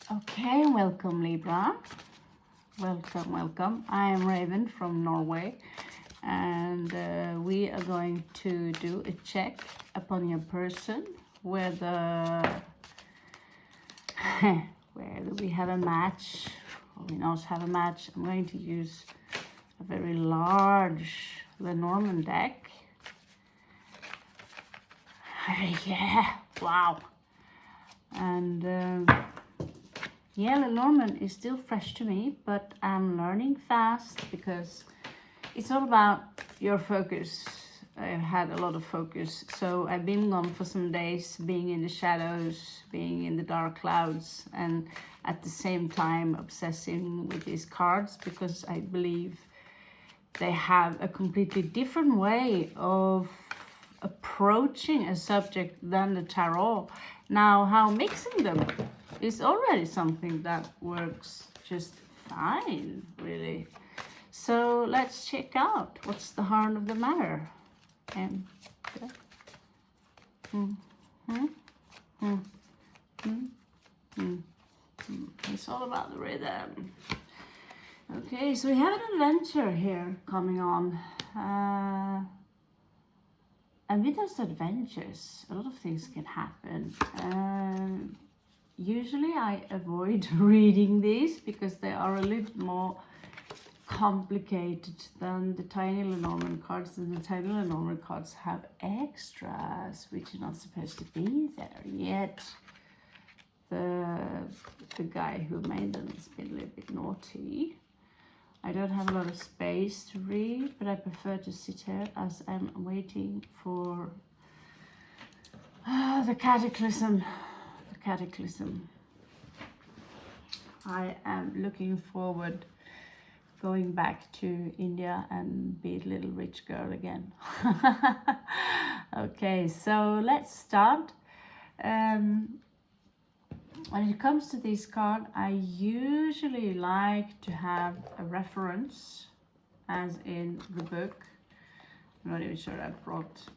Okay, welcome Libra. Welcome. I am Raven from Norway, and we are going to do a check upon your person whether we have a match or we not have a match. I'm going to use a very large Lenormand deck. Yeah, wow. And yeah, Lenormand is still fresh to me, but I'm learning fast because it's all about your focus. I've had a lot of focus, so I've been gone for some days, being in the shadows, being in the dark clouds, and at the same time obsessing with these cards because I believe they have a completely different way of approaching a subject than the tarot. Now, how mixing them is already something that works just fine, really. So let's check out what's the heart of the matter. And it's all about the rhythm. Okay, so we have an adventure here coming on. And with those adventures, a lot of things can happen. Usually I avoid reading these because they are a little more complicated than the tiny Lenormand cards, and the tiny Lenormand cards have extras which are not supposed to be there yet. The guy who made them has been a little bit naughty. I don't have a lot of space to read, but I prefer to sit here as I'm waiting for the cataclysm. The cataclysm. I am looking forward going back to India and be a little rich girl again. Okay, so let's start. When it comes to this card, I usually like to have a reference, as in the book. I'm not even sure I brought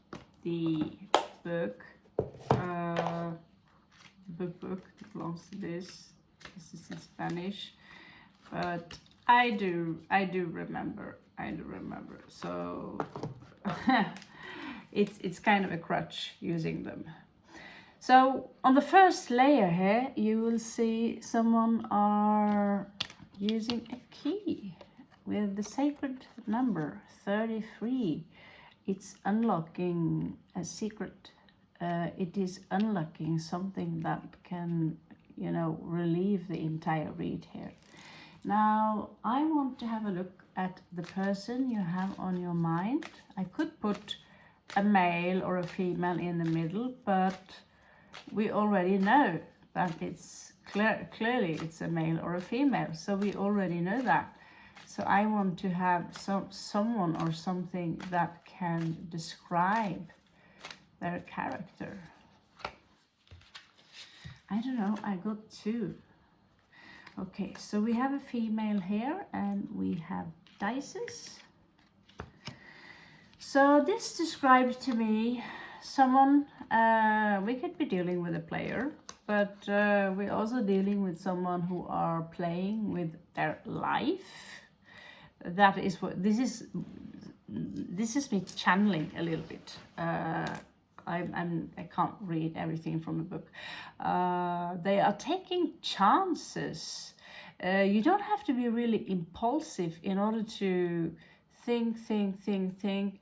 the book. The book that belongs to this. This is in Spanish, but I do remember. So it's kind of a crutch using them. So on the first layer here, you will see someone are using a key with the sacred number 33. It's unlocking a secret. It is unlocking something that can, relieve the entire read here. Now, I want to have a look at the person you have on your mind. I could put a male or a female in the middle, but we already know that it's clearly it's a male or a female, so we already know that. So I want to have someone or something that can describe their character. I don't know, I got two. Okay, so we have a female here and we have dices. So this describes to me someone, we could be dealing with a player, but we're also dealing with someone who are playing with their life. That is what this is me channeling a little bit. I can't read everything from the book. They are taking chances. You don't have to be really impulsive in order to think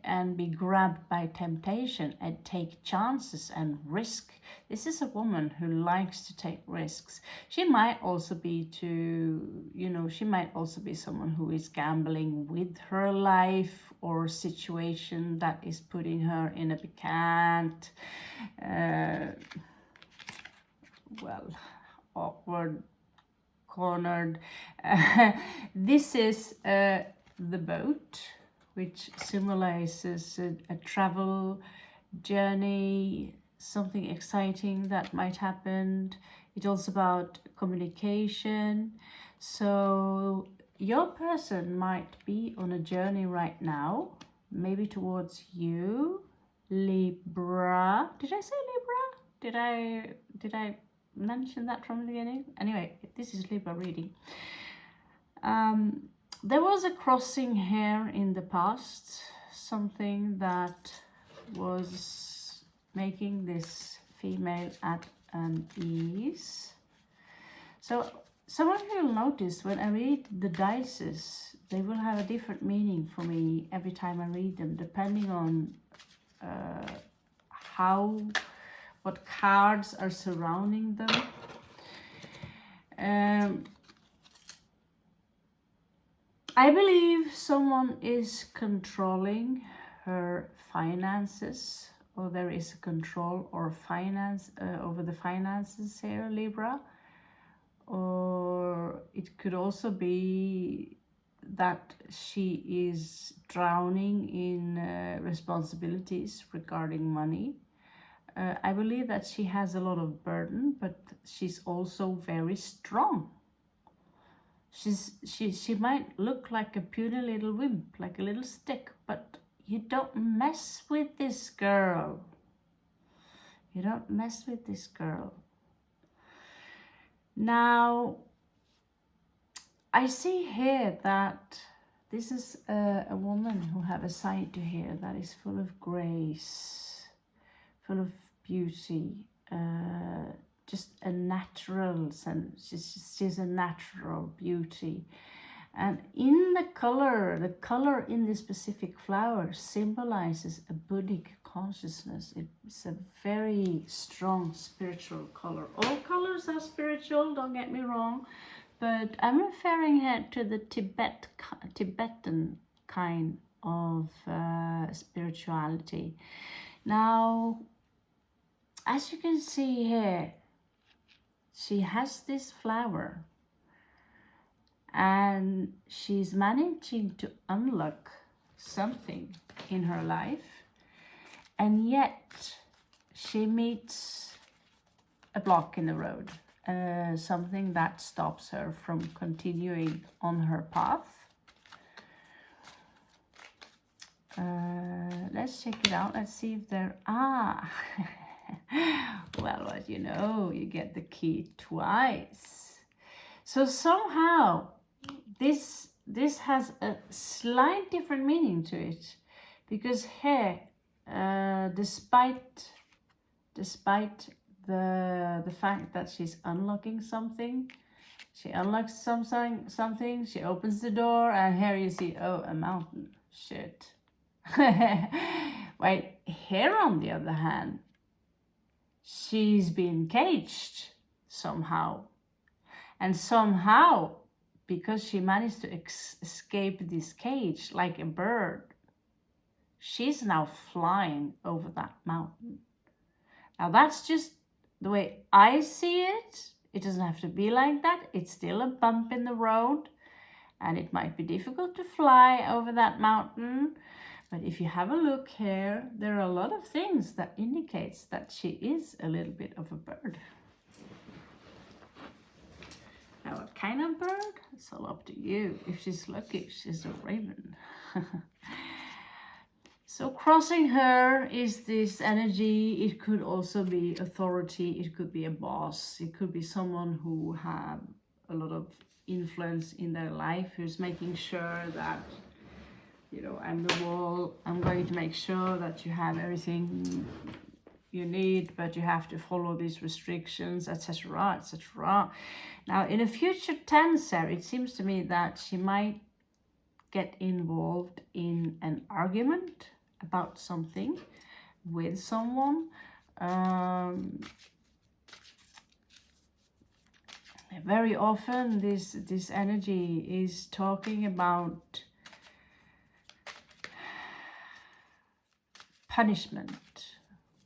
and be grabbed by temptation and take chances and risk. This is a woman who likes to take risks. She might also be she might also be someone who is gambling with her life or situation that is putting her in a piquant, awkward, cornered. This is the boat, which symbolizes a travel journey, something exciting that might happen. It's also about communication. So your person might be on a journey right now, maybe towards you, Libra. Did I say Libra? Did I mention that from the beginning? Anyway, This is Libra reading. There was a crossing here in the past, something that was making this female at ease. So someone will notice when I read the dices, they will have a different meaning for me every time I read them, depending on what cards are surrounding them. I believe someone is controlling her finances, or there is a control or finance over the finances here, Libra. Or it could also be that she is drowning in responsibilities regarding money. I believe that she has a lot of burden, but she's also very strong. She might look like a puny little wimp, like a little stick, but you don't mess with this girl. You don't mess with this girl. Now, I see here that this is a woman who have a side to her that is full of grace, full of beauty, just a natural sense. She's a natural beauty. And in the color in this specific flower symbolizes a Buddhic consciousness. It's a very strong spiritual color. All colors are spiritual, don't get me wrong, but I'm referring here to the Tibetan kind of spirituality. Now, as you can see here, she has this flower and she's managing to unlock something in her life, and yet she meets a block in the road, something that stops her from continuing on her path. Let's check it out. Let's see if there well, as you know, you get the key twice. So somehow this has a slight different meaning to it, because here, despite the fact that she's unlocking something, she unlocks something, she opens the door, and here you see, oh, a mountain. Shit. Wait, here on the other hand, she's been caged somehow. And somehow, because she managed to escape this cage like a bird, she's now flying over that mountain. Now that's just the way I see it. It doesn't have to be like that. It's still a bump in the road, and it might be difficult to fly over that mountain. But if you have a look here, there are a lot of things that indicates that she is a little bit of a bird. Now, what kind of bird? It's all up to you. If she's lucky, she's a raven. So crossing her is this energy. It could also be authority. It could be a boss. It could be someone who have a lot of influence in their life, who's making sure that, you know, I'm the wall. I'm going to make sure that you have everything you need, but you have to follow these restrictions, etc., etc. Now, in a future tense, it seems to me that she might get involved in an argument about something with someone. Very often, this energy is talking about punishment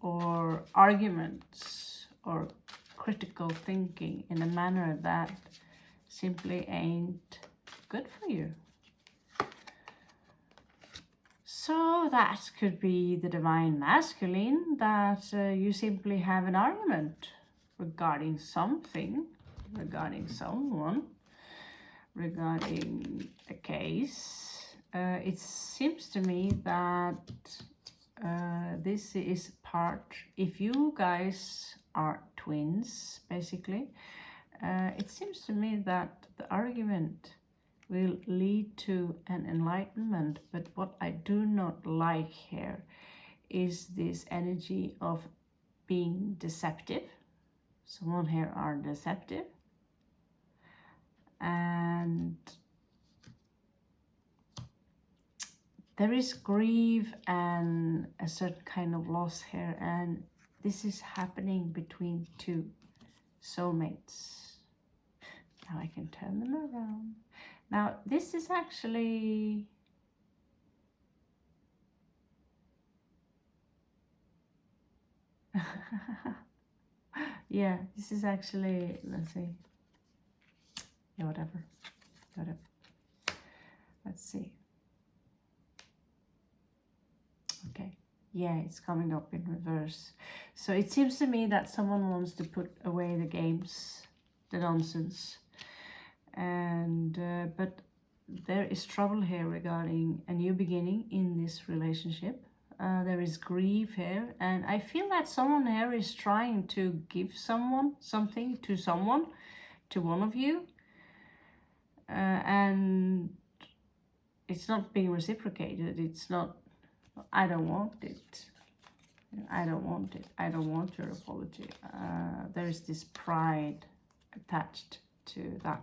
or arguments or critical thinking in a manner that simply ain't good for you. So that could be the divine masculine, that you simply have an argument regarding something, regarding someone, regarding a case. It seems to me that this is part, if you guys are twins, basically, it seems to me that the argument will lead to an enlightenment, but what I do not like here is this energy of being deceptive. Someone here are deceptive, and there is grief and a certain kind of loss here, and this is happening between two soulmates. Now I can turn them around. Now this is actually yeah, this is actually, let's see. Yeah, whatever. Let's see. Okay. Yeah, it's coming up in reverse. So it seems to me that someone wants to put away the games, the nonsense. And but there is trouble here regarding a new beginning in this relationship. There is grief here, and I feel that someone here is trying to give someone something to someone, to one of you, and it's not being reciprocated. It's not, I don't want it. I don't want it. I don't want your apology. There is this pride attached to that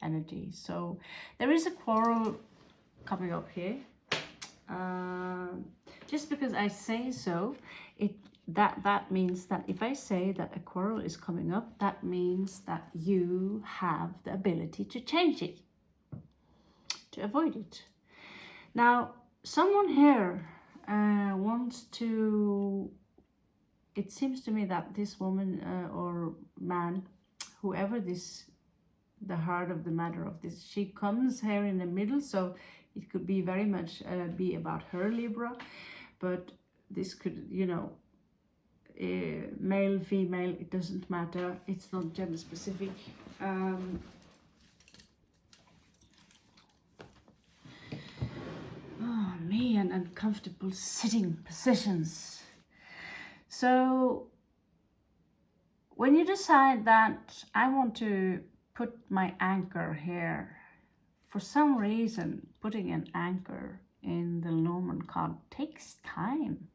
energy. So there is a quarrel coming up here. Just because I say so, that means that if I say that a quarrel is coming up, that means that you have the ability to change it, to avoid it. Now, someone here wants to, it seems to me that this woman or man, whoever this, the heart of the matter of this, she comes here in the middle, so it could be very much be about her, Libra, but this could, you know, male, female, it doesn't matter, it's not gender specific. Oh me, and uncomfortable sitting positions. So when you decide that I want to put my anchor here, for some reason putting an anchor in the Norman card takes time.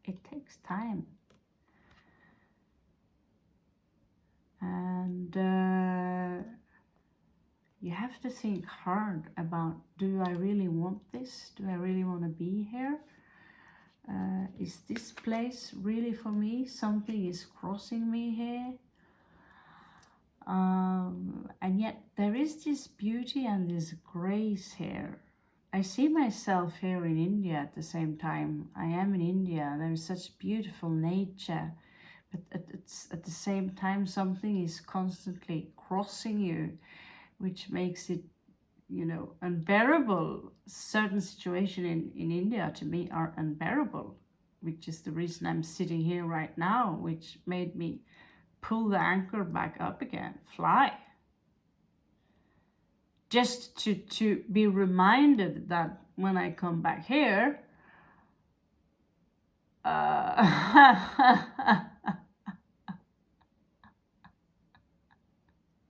It takes time. And you have to think hard about, do I really want this? Do I really want to be here? Is this place really for me? Something is crossing me here. And yet there is this beauty and this grace here. I see myself here in India at the same time. I am in India. There is such beautiful nature. But at the same time, something is constantly crossing you, which makes it, you know, unbearable. Certain situations in India to me are unbearable, which is the reason I'm sitting here right now, which made me pull the anchor back up again, fly. Just to be reminded that when I come back here,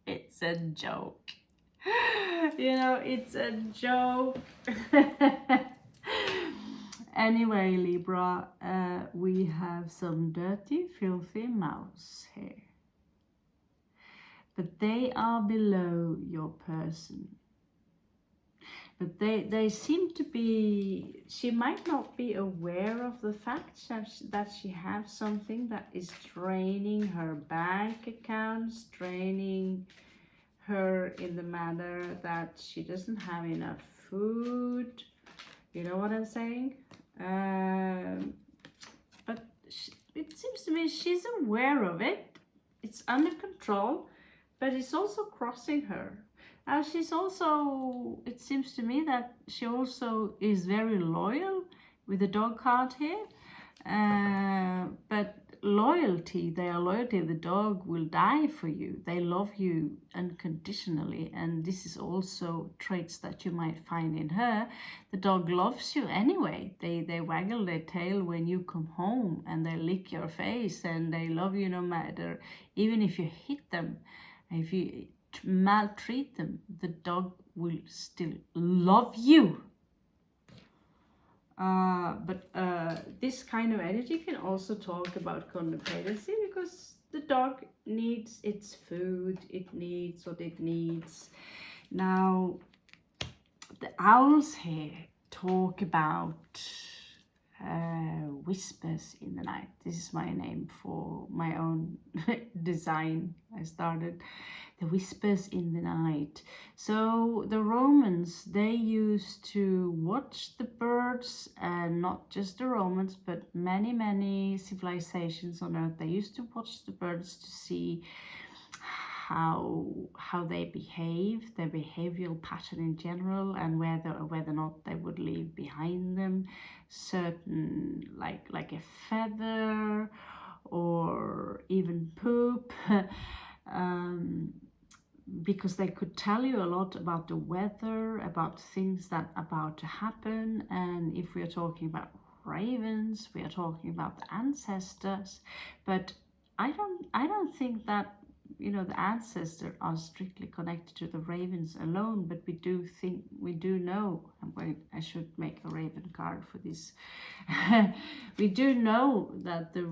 it's a joke. You know, it's a joke. Anyway, Libra, we have some dirty, filthy mouse here. But they are below your person. But they seem to be, she might not be aware of the fact that she has something that is draining her bank accounts, draining her in the manner that she doesn't have enough food. You know what I'm saying? But it seems to me she's aware of it. It's under control, but it's also crossing her. Now she's also, it seems to me that she also is very loyal with the dog card here. But loyalty, their loyalty, the dog will die for you. They love you unconditionally, and this is also traits that you might find in her. The dog loves you anyway. They waggle their tail when you come home, and they lick your face, and they love you no matter, even if you hit them. If you maltreat them, the dog will still love you. But this kind of energy can also talk about codependency, because the dog needs its food, it needs what it needs. Now, the owls here talk about whispers in the night. This is my name for my own design I started. The whispers in the night. So the Romans, they used to watch the birds, and not just the Romans, but many civilizations on earth. They used to watch the birds to see how they behave, their behavioral pattern in general, and whether or not they would leave behind them certain like a feather or even poop. Because they could tell you a lot about the weather, about things that are about to happen. And if we are talking about ravens, we are talking about the ancestors. But I don't think that, you know, the ancestors are strictly connected to the ravens alone, but we do know. I should make a raven card for this. We do know that the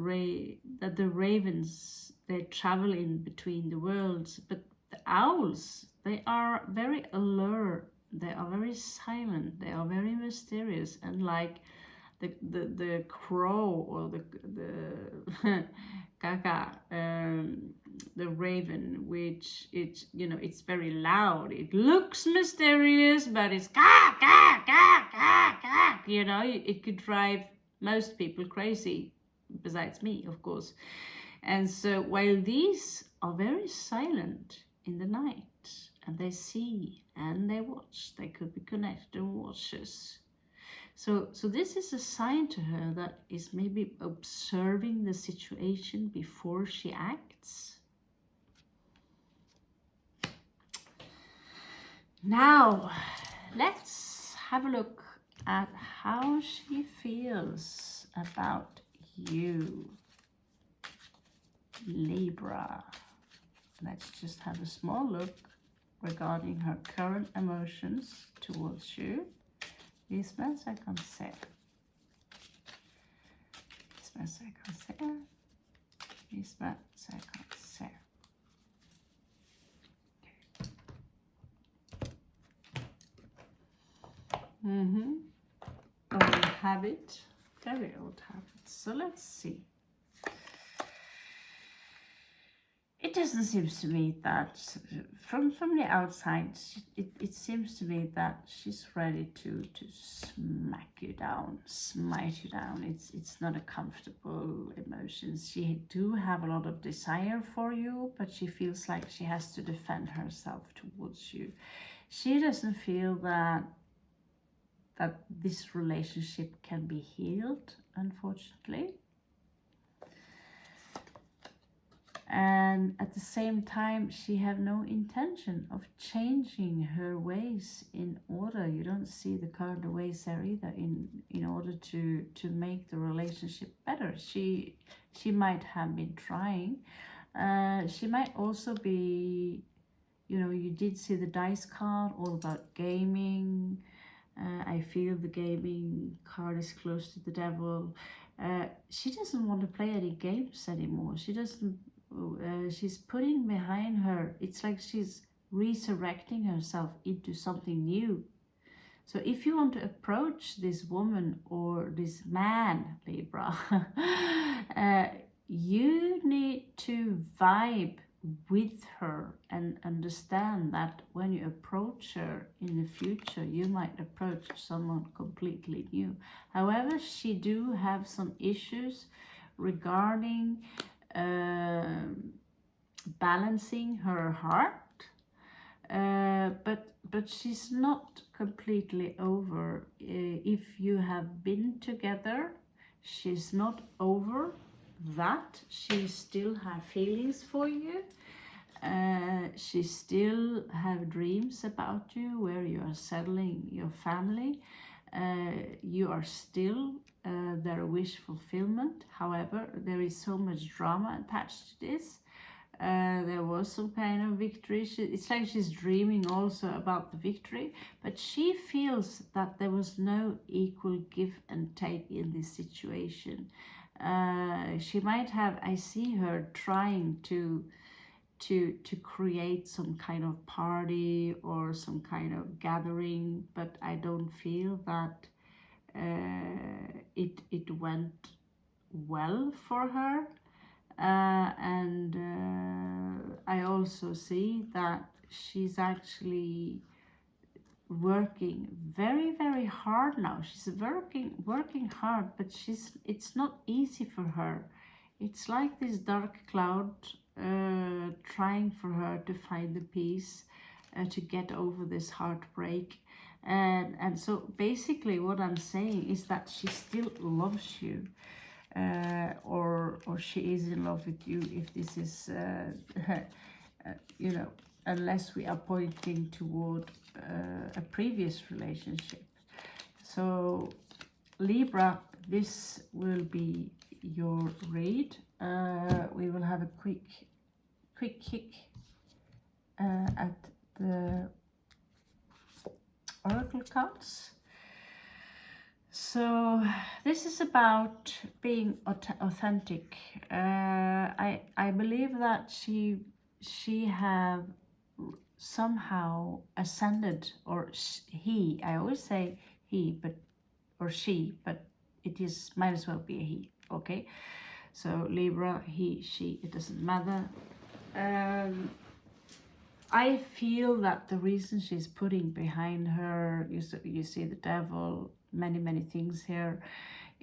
ravens, they travel in between the worlds, but the owls, they are very alert, they are very silent, they are very mysterious, and like the crow or the kaka, the raven, which it's, you know, it's very loud. It looks mysterious, but it's ka ka ka ka ka. You know, it could drive most people crazy, besides me, of course. And so while these are very silent in the night, and they see and they watch, they could be connected watchers. So this is a sign to her that is maybe observing the situation before she acts. Now, let's have a look at how she feels about you, Libra. Let's just have a small look regarding her current emotions towards you. Visme så jag kan se. Visme så jag kan se. Visme så jag kan se. Old habit. Very old habit. So let's see. It doesn't seem to me that, from the outside, it seems to me that she's ready to smack you down, smite you down. It's not a comfortable emotion. She do have a lot of desire for you, but she feels like she has to defend herself towards you. She doesn't feel that this relationship can be healed, unfortunately. And at the same time, she have no intention of changing her ways in order. You don't see the current ways there either in order to make the relationship better. She might have been trying. She might also be, you know, you did see the dice card all about gaming. I feel the gaming card is close to the devil. She doesn't want to play any games anymore. She doesn't. She's putting behind her, it's like she's resurrecting herself into something new. So if you want to approach this woman or this man, Libra, you need to vibe with her and understand that when you approach her in the future, you might approach someone completely new. However, she do have some issues regarding balancing her heart, but she's not completely over. If you have been together, she's not over that. She still have feelings for you. She still have dreams about you, where you are settling your family. You are still their wish fulfillment. However, there is so much drama attached to this. There was some kind of victory. It's like she's dreaming also about the victory, but she feels that there was no equal give and take in this situation. She might have, I see her trying to create some kind of party or some kind of gathering, but I don't feel that it went well for her. And I also see that she's actually working very, very hard now. She's working hard, but it's not easy for her. It's like this dark cloud trying for her to find the peace, to get over this heartbreak. And so basically what I'm saying is that she still loves you. Or she is in love with you, if this is you know, unless we are pointing toward a previous relationship. So Libra, this will be your read. We will have a quick kick at the oracle cards. So this is about being authentic. I believe that she have somehow ascended, or he. I always say he, but or she, but it is might as well be a he. Okay, so Libra, he, she. It doesn't matter. I feel that the reason she's putting behind her, you see the devil, many things here,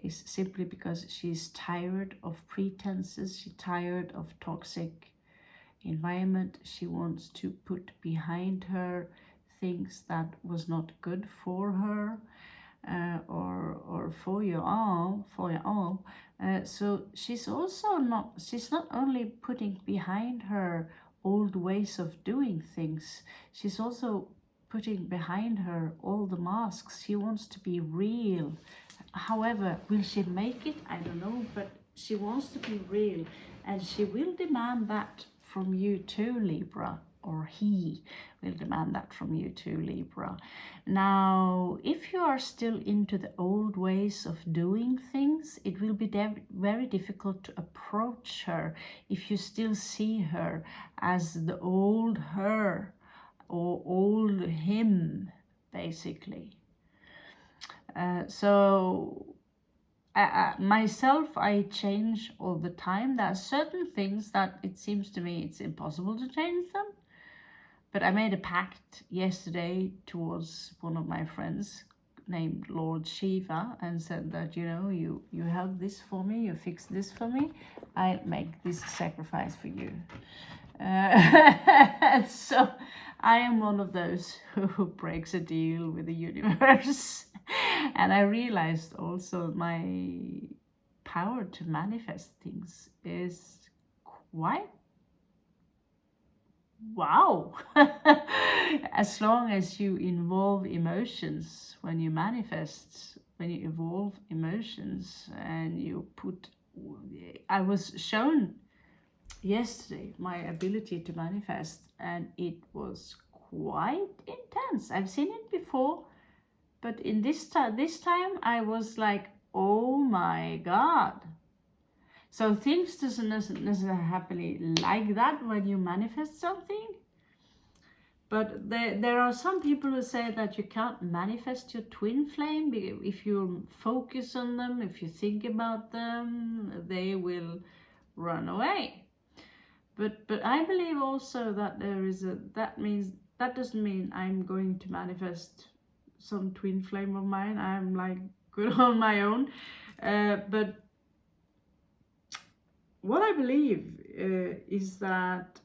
is simply because she's tired of pretenses. She's tired of toxic environment. She wants to put behind her things that was not good for her, or for you all. So she's not only putting behind her old ways of doing things, she's also putting behind her all the masks. She wants to be real. However, will she make it? I don't know, but she wants to be real, and she will demand that from you too, Libra, or he will demand that from you too, Libra. Now, if you are still into the old ways of doing things, it will be very difficult to approach her if you still see her as the old her or old him, basically. So myself, I change all the time. There are certain things that it seems to me it's impossible to change them. But I made a pact yesterday towards one of my friends named Lord Shiva, and said that, you know, you held this for me, you fixed this for me, I make this sacrifice for you. So I am one of those who breaks a deal with the universe. And I realized also my power to manifest things is quite wow. As long as you involve emotions when you manifest, when you evolve emotions, and you put, I was shown yesterday my ability to manifest, and it was quite intense. I've seen it before, but in this time I was like, oh my God. So things doesn't necessarily happen like that when you manifest something. But there are some people who say that you can't manifest your twin flame if you focus on them, if you think about them, they will run away. But I believe also that that doesn't mean I'm going to manifest some twin flame of mine. I'm like good on my own. But what I believe is that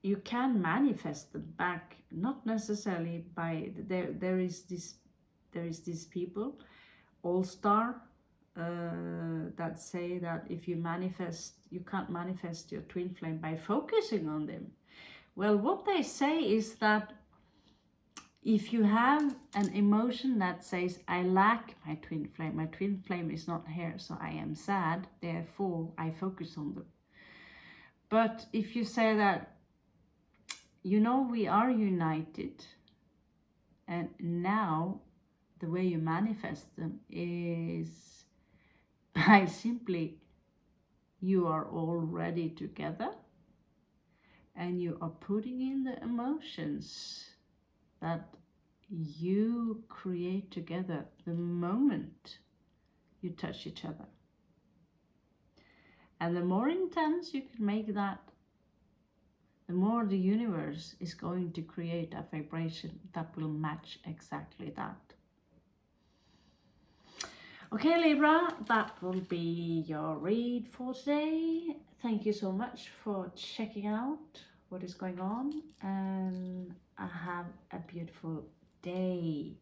you can manifest them back, not necessarily by there is these people, all-star, that say that if you manifest, you can't manifest your twin flame by focusing on them. Well, what they say is that if you have an emotion that says, I lack my twin flame is not here, so I am sad, therefore I focus on them. But if you say that, you know, we are united, and now the way you manifest them is by simply you are already together and you are putting in the emotions that you create together the moment you touch each other. And the more intense you can make that, the more the universe is going to create a vibration that will match exactly that. Okay, Libra, that will be your read for today. Thank you so much for checking out what is going on, and have a beautiful day.